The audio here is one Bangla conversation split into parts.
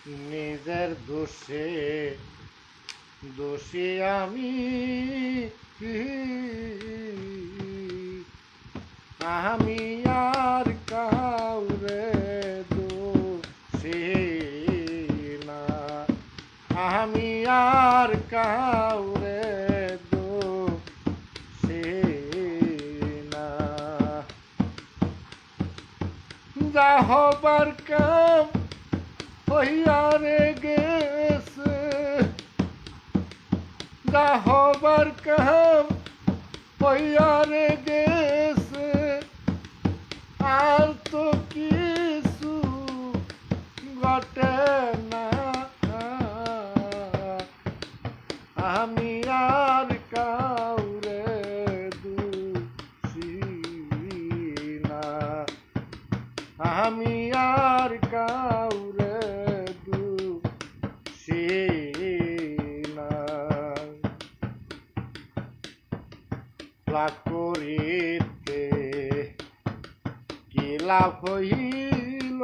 নিজের দোষে দোষী আমি, আমি আর কাউরে দোষী না, আমি আর কাউরে দোষী না। যা হবার কাম হইয়া রে গেছে, যা হবার কাম হইয়া রে গেছে, আর তো কিছু ঘটে না, আমি আর কাউরে দোষী না, আমি আর কাউরে দোষী না। লাভ করিতে কি লাভ হইল,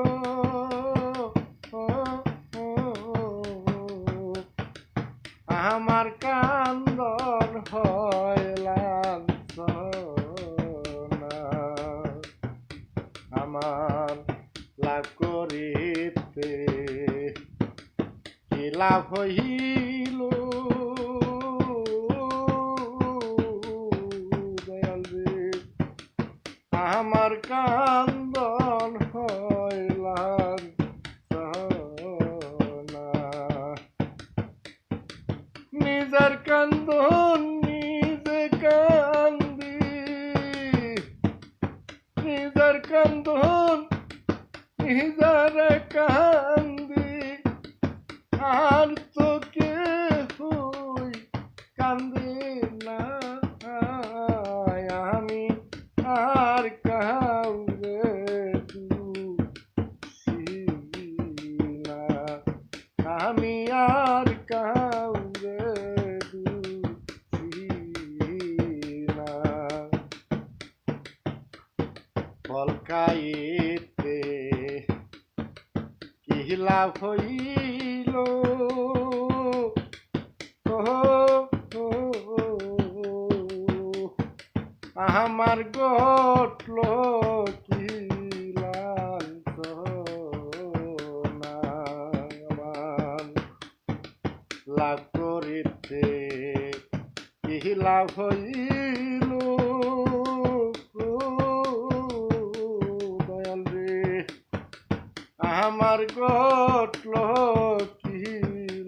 আমার কান্দন হইলাম না, আমার লাভ করিতে কি লাভ হইল, আমার কান্দন হইলাম না। নিজের কান্দন নিজে কান্দি, নিজের কান্দন নিজের কান্দি, আর তো কেহই কান্দি না, আমি আর কাউরে দোষী না, আমি আর কাউরে দোষী না। ফল খাইতে কি লাভ হইল, আমার ঘটল কি লাঞ্ছনা, আমার লাভ করিতে কি লাভ হইল, দয়াল রে আমার ঘটল কি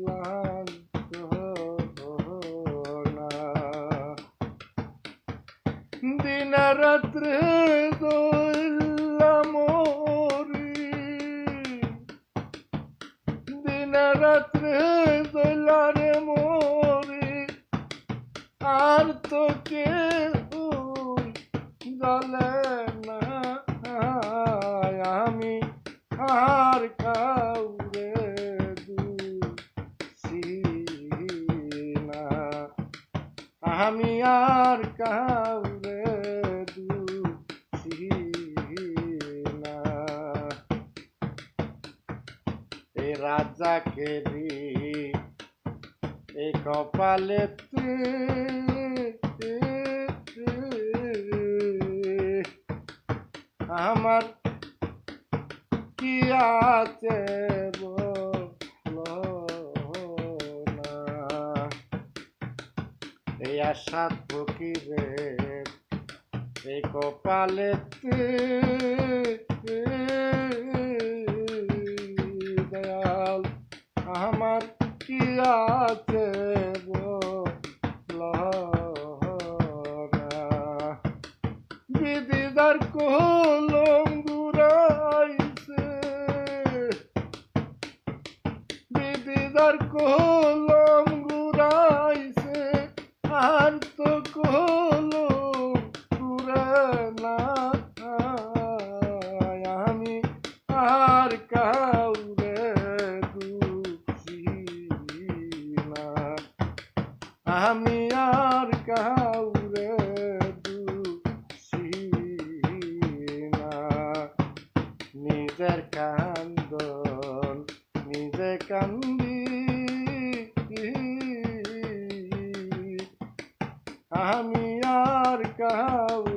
লাঞ্ছনা। দিন রাত্রে দইলাম মরি, দিন রাত্রে দইলারে মরি, আর তো কেউ জলে না, আমি আর কাউরে দোষী না, আমি আর কাউরে দোষী না। এই রাজাকে এই কপালেতে আমার কি আছে বলো না, এই আশা ফকিরের এই কপালেতে দয়াল আমার কি আছে বলো না। বিদিদার কলম ঘুরাইছে, বিদিদার কলম ঘুরাইছে, আর তো কলম ঘুরে না, আমি আর কাউরে দোষী না, আমি আর কাউরে দোষী না। নিজের কান্দন নিজে যে কান্দি আমি আর কাউ